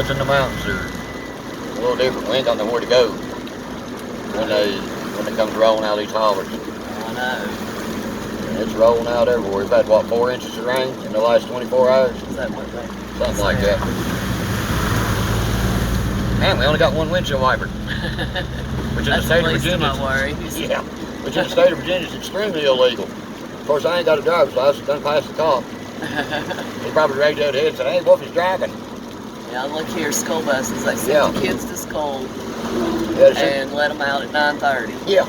woods and the mountains are a little different. We ain't got nowhere to go when it comes rolling out these hollers. I know. And it's rolling out everywhere. We've had, what, 4 inches of rain in the last 24 hours? Is that what they Something like that. Man, we only got one windshield wiper. Which in the state of Virginia, yeah. Which in the state of Virginia is extremely illegal. Of course, I ain't got a driver's license. Done passed the cop. He probably raised out head and said, "Hey, Wolfie's driving." Yeah, look here, school buses. They send the kids to school and let them out at 9:30. Yeah.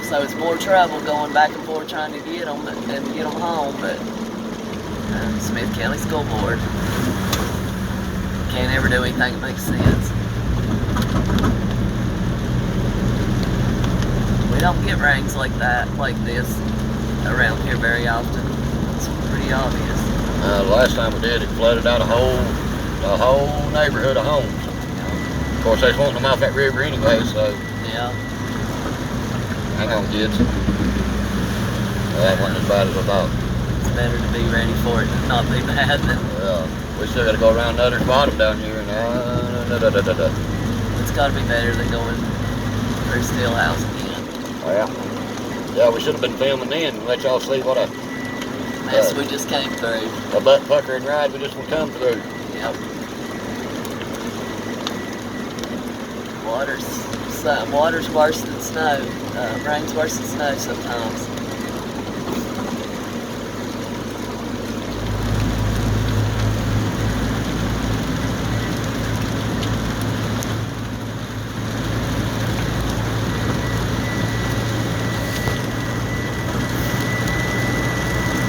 So it's more trouble going back and forth trying to get them and get them home. But Smith County School Board can't ever do anything that makes sense. We don't get rains like this around here very often. It's pretty obvious. The last time we did, it flooded out a whole neighborhood of homes. Of course, they was wanting them off that river anyway, so. Yeah. Hang on, kids. Well, that wasn't as bad as I thought. It's better to be ready for it and not be bad than. Yeah. We still got to go around Nutter's Bottom down here, and It's got to be better than going through Stillhouse again. Well, yeah, we should have been filming then and let y'all see what a mess we just came through. A butt puckering ride we just will come through. Yep. Water's worse than snow. Rain's worse than snow sometimes.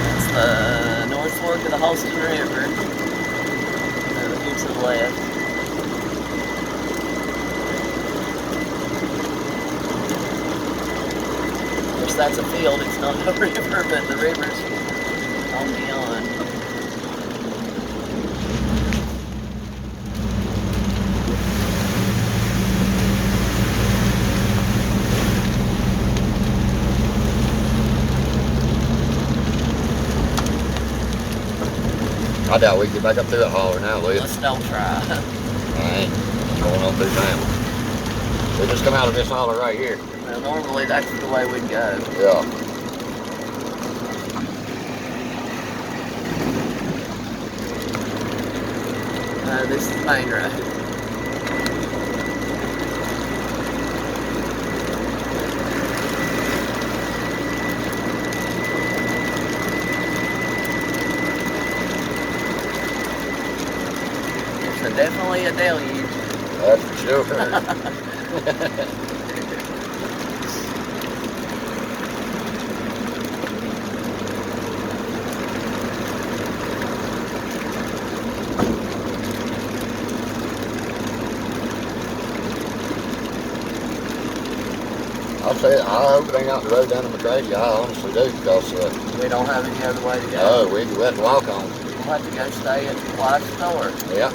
That's the North Fork of the Holston River. Here to the left. That's a field, it's not a river, but the river's on beyond. I doubt we can get back up through that holler now, Leah. Let's don't try. Alright, going on through town. We just come out of this holler right here. Well, normally that's the way we'd go. Yeah. This is the main road. It's definitely a deluge. That's for sure. I hope it ain't out the road down to McCrazy. I honestly do, because we don't have any other way to go. No, we have to walk on. We'll have to go stay at the White store. Yeah.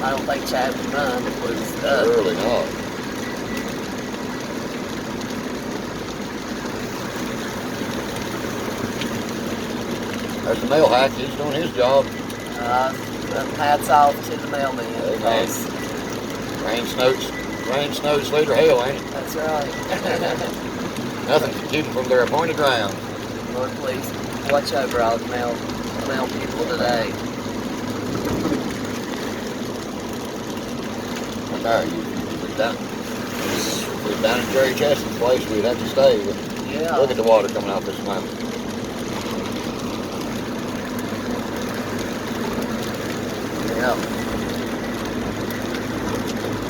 I don't think Chad would run if it was stuck. Really not. There's the mail hack. He's doing his job. Hats off to the mailman. Hey, rain, snow, sleet, or hail, ain't it? That's right. Nothing can keep them from their appointed ground. Lord, please watch over all the mail people today. No, we're down in Jerry Cheston's place. We'd have to stay. Yeah. Look at the water coming off this mountain. Yeah.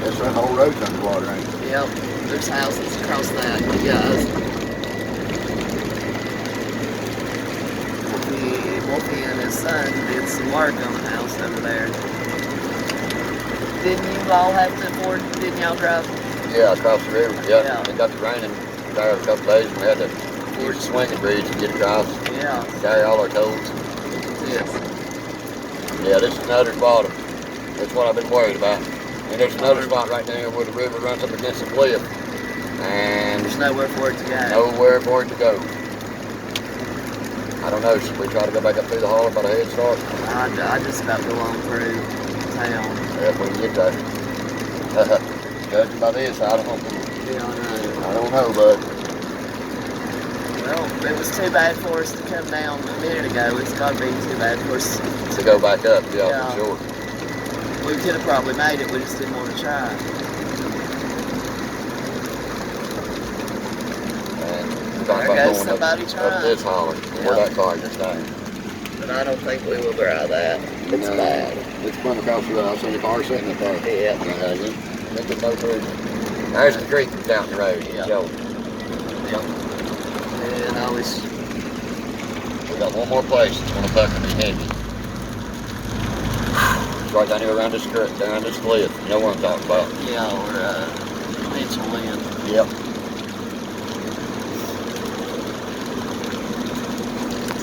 That's right, the whole road's underwater, ain't it? Yep. There's houses across that, you guys. Wolfie and his son did some work on the house over there. Didn't y'all drive? Yeah, across the river. Yeah. It got to raining there a couple days, and we had to use the swinging bridge to get across. Yeah. Carry all our tools. Yes. Yeah, this is Nutter's Bottom. That's what I've been worried about. And there's another spot right there where the river runs up against the cliff. And there's nowhere for it to go. Nowhere for it to go. I don't know. Should we try to go back up through the holler by the head start? I just about go on through town. Yeah, if we can get there. Judging by this, I don't know. Yeah, I know. I don't know, bud. Well, it was too bad for us to come down a minute ago. It's got to be too bad for us. To go back up, yeah, Yeah. for sure. We could have probably made it. We just didn't want to try. And we There thought about goes going somebody up trying. this holler. Where Yeah. that car just down. But I don't think we will try that. It's No, bad. It's fun across the road. I seen the car sitting up there. Yeah. Let it go through. There's the creek down the road. Yeah. Joe. And I was, We got one more place that's gonna buck me heavy. It's right down here around this creek, down this cliff. You know what I'm talking about? yeah, or Mitchell Lynn. Yep.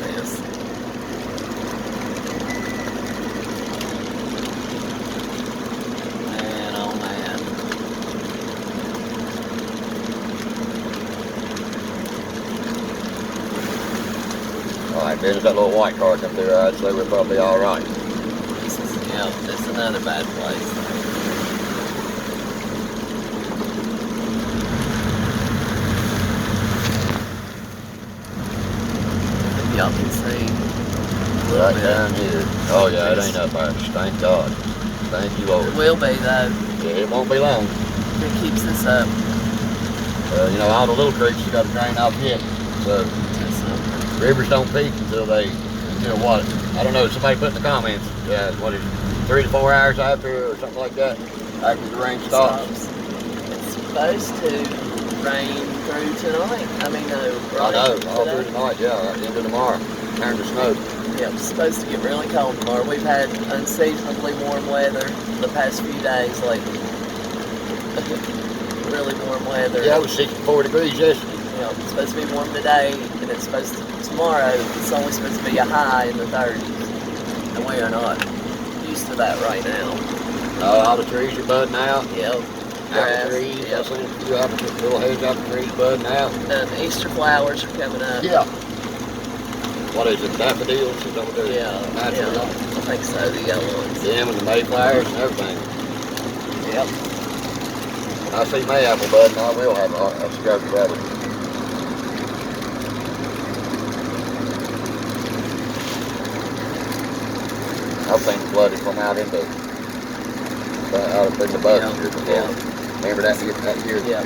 Yes. Man, oh man. All right, then if that little white car come through, I'd say we're probably all right. This is another bad place. If y'all can see a little Right bit. down here. Oh yeah, it ain't up there. Thank God. Thank you, Lord. It will be though. Yeah, it won't be long. It keeps us up. You know, all the little creeks you got to drain off yet. So rivers don't peak until what? I don't know. Somebody put in the comments. What is it, 3 to 4 hours after or something like that? After the rain stops. It's supposed to rain through tonight. I mean, no, right? I know. All today? through the night. Yeah, right into tomorrow. Turn to snow. Yeah, it's supposed to get really cold tomorrow. We've had unseasonably warm weather the past few days, like really warm weather. Yeah, it was 64 degrees yesterday. You know, it's supposed to be warm today, and it's supposed to, tomorrow, it's only supposed to be a high in the 30s. And we are not used to that right now. All the trees are budding out. Yep. Apple trees. Yep. I seen a few little hedge apple trees budding out. And Easter flowers are coming up. Yeah. What is it? Daffodils? Is that what they're Yeah, natural? yeah. I think so, the yellow ones. Them and the mayflowers and everything. Yep. When I see mayapple budding, I will have a stroke rather. I've seen flooded from out in the bus Yeah, here before. yeah. Remember that year? Yeah.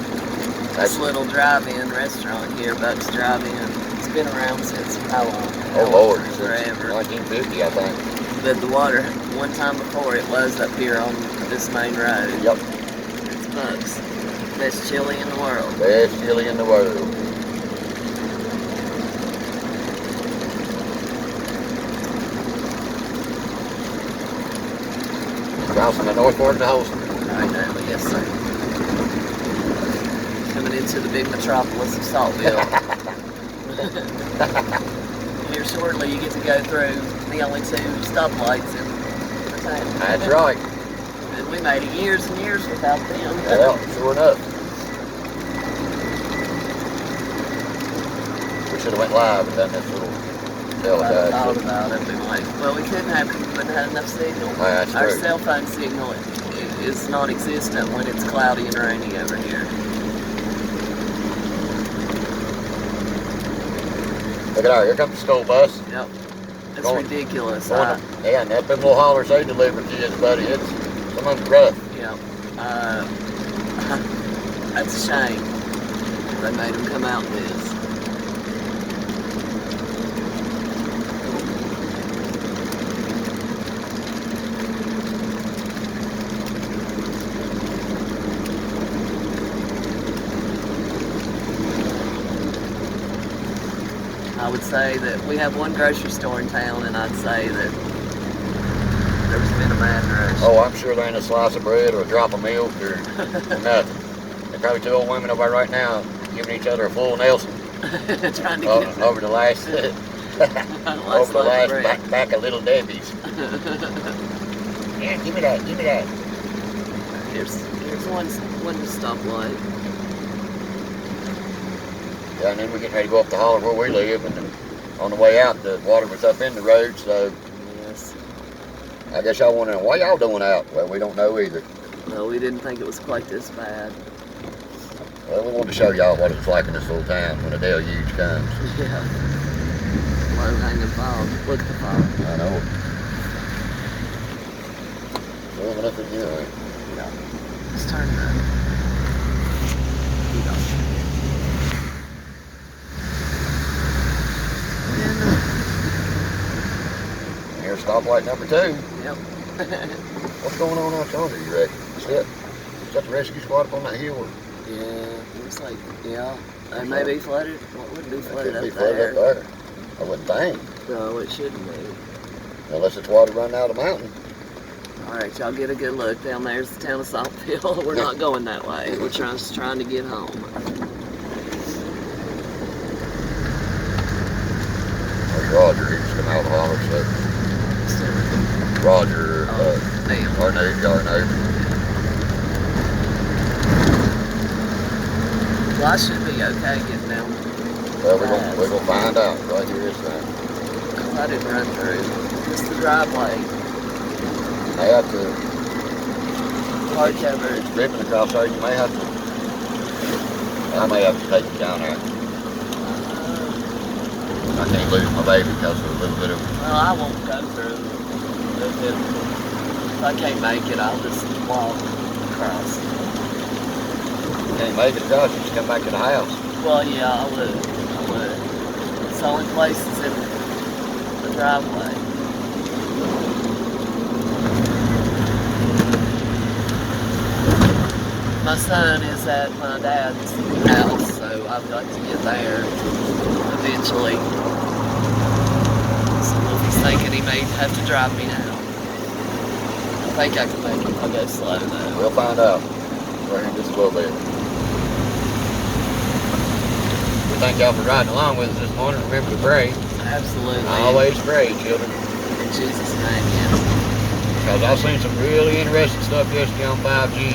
That's This little drive-in restaurant here, Buck's Drive-In, it's been around since how long? oh Lord, since Forever. 1950, I think. But the water, one time before, it was up here on this main road. Yep, It's Buck's. Best chili in the world. best chili in the world. Crossing the north part of the Holston. Right now, yes sir. Coming into the big metropolis of Saltville. Here shortly you get to go through the only 2 stoplights in the town. That's right. And we made it years and years without them. Yeah, sure enough. We should have went live and done this little I thought telecast. about it. We might. Well, we couldn't have because we wouldn't have enough signal. That's Our true. cell phone signal is non-existent when it's cloudy and rainy over here. Look at that, here comes the school bus. Yep. It's Going- ridiculous. Yeah, and that them little hollers they deliver kids, buddy. It's some of them's rough. Yeah. That's a shame. They made them come out this. I would say that we have one grocery store in town, and I'd say that there's been a mad rush. Oh, I'm sure there ain't a slice of bread or a drop of milk or nothing. There's probably 2 old women over there right now giving each other a full Nelson Trying to get over the last over the last bread. back of Little Debbie's. Yeah, give me that, give me that. Here's one stoplight. Yeah, and then we're getting ready to go up the holler where we live, and on the way out, the water was up in the road, so Yes. I guess y'all wondering, why y'all doing out? Well, we don't know either. No, we didn't think it was quite this bad. Well, we wanted to show y'all what it's like in this little town when a deluge comes. Yeah. Low hanging fog. Look at the fog. I know. Well, nothing here, right? Yeah. Let's turn that. Here's stoplight number 2. Yep. What's going on out yonder, you reckon? Is that the rescue squad up on that hill? Or Yeah, looks like, yeah. They may be flooded. What would be it flooded could be up flooded there? up there. I wouldn't think. No, it shouldn't be. Unless it's water running out of the mountain. All right, y'all get a good look. Down there's the town of Saltville. We're not going that way. We're just trying to get home. There's Roger. He just come out of the holler, so Roger, Damn. our neighbor. Well, I should be okay getting down. Well, we're gonna find out right here this time. Because I didn't run through. Just the driveway. I have to, Hard covered. it's ripping across there. You may have to, I may have to take the down there. I can't lose my baby because of a little bit of, Well, I won't go through. If I can't make it, I'll just walk across. can't make it across. You just come back to the house. Well, yeah, I would. It's the only place that's in the driveway. My son is at my dad's house, so I've got to get there eventually. So if he's thinking he may have to drive me now. I think I can make it if I go slow though. We'll find out right here in just a little bit. We thank y'all for riding along with us this morning. Remember to pray. Absolutely. Always pray, children. In Jesus' name, yes. Because I've seen some really interesting stuff yesterday on 5G.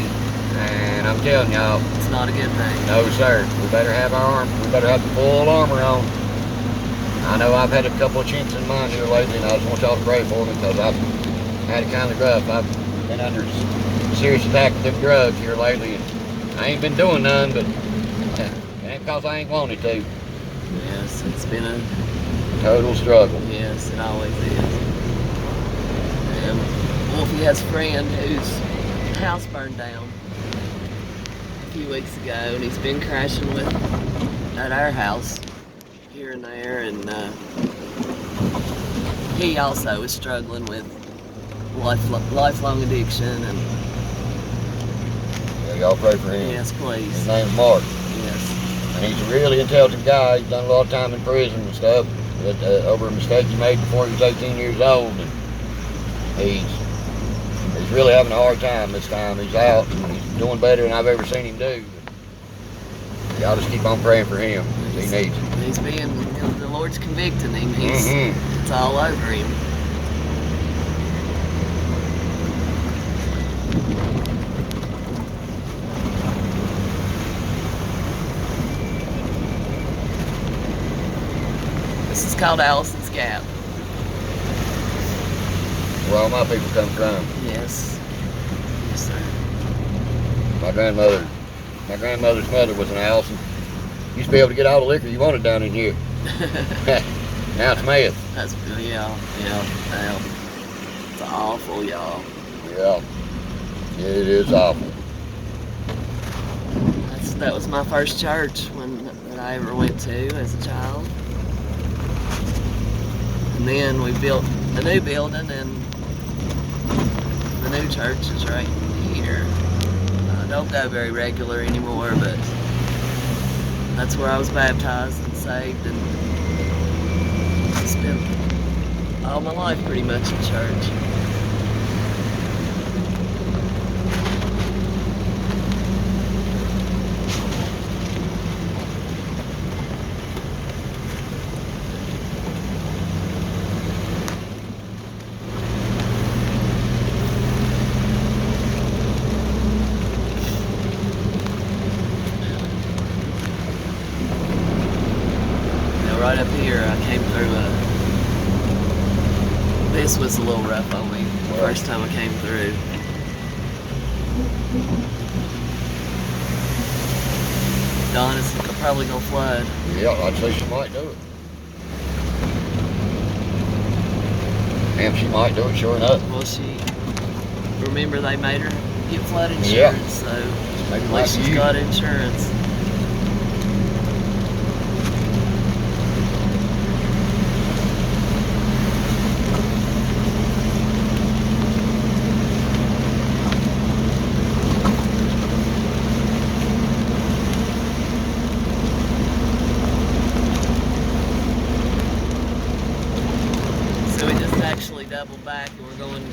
And I'm telling y'all, It's not a good thing. no sir, we better have the full armor on. I know I've had a couple of chinks in mine here lately, and I just want y'all to pray for me because I've had it kind of rough. I've been under serious attack with them drugs here lately, and I ain't been doing none, but it ain't because I ain't wanted to. Yes, it's been a, Total struggle. yes, it always is. And Wolfie has a friend whose house burned down a few weeks ago, and he's been crashing with at our house here and there, and he also is struggling with lifelong addiction, and Yeah, y'all pray for him. yes, His please, name's Mark, yes, and he's a really intelligent guy. He's done a lot of time in prison and stuff, but over a mistake he made before he was 18 years old, and he's really having a hard time this time. He's out, and he's doing better than I've ever seen him do. Y'all just keep on praying for him. He needs it. he's being, the Lord's convicting him. He's Mm-hmm. It's all over him. This is called Allison's Gap. Where all my people come from. Yes. Yes, sir. My grandmother's mother was an Allison. Used to be able to get all the liquor you wanted down in here. Now it's meth. That's, yeah. Well, it's awful, y'all. Yeah. It is awful. That was my first church that I ever went to as a child. And then we built a new building, and the new church is right here. I don't go very regular anymore, but that's where I was baptized and saved, and spent all my life pretty much in church. Right up here, I came through was a little rough on me the Well. first time I came through. Dawn is probably gonna flood. Yeah, I'd say she might do it. Damn, she might do it, sure enough. Well, remember they made her get flood insurance, Yeah. so Maybe at like least she's you. got insurance. So we just actually doubled back and we're going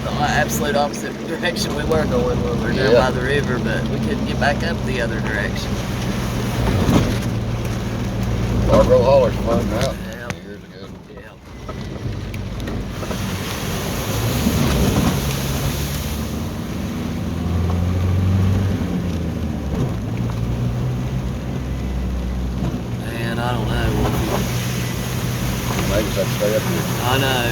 the absolute opposite direction we were going when we were down Yeah. by the river, but we couldn't get back up the other direction. Barbaro Holler's flooding out. Yeah. Years ago. Yeah. Man, I don't know, Wolfie. Maybe just have to stay up here. I know.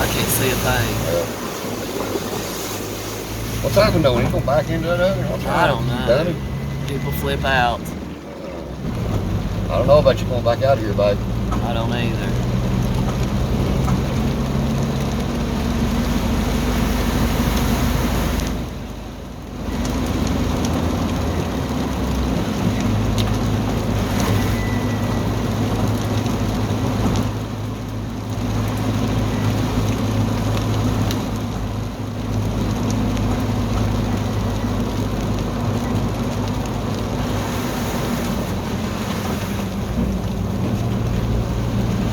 I can't see a thing. Well, what's happened though? He's going back into that other? What's I don't know. Done it? People flip out. I don't know about you going back out of here, babe. I don't either.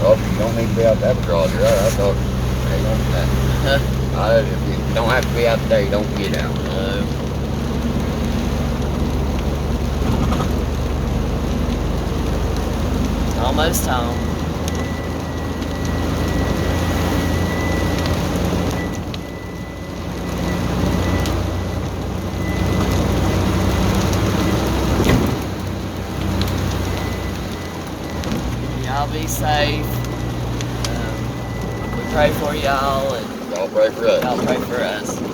Well, you don't need to be out that garage. Right? I thought, hey, don't do that. If you don't have to be out today, don't get out. Almost home. Y'all be safe. We pray for y'all and Y'all pray for us. y'all pray for us.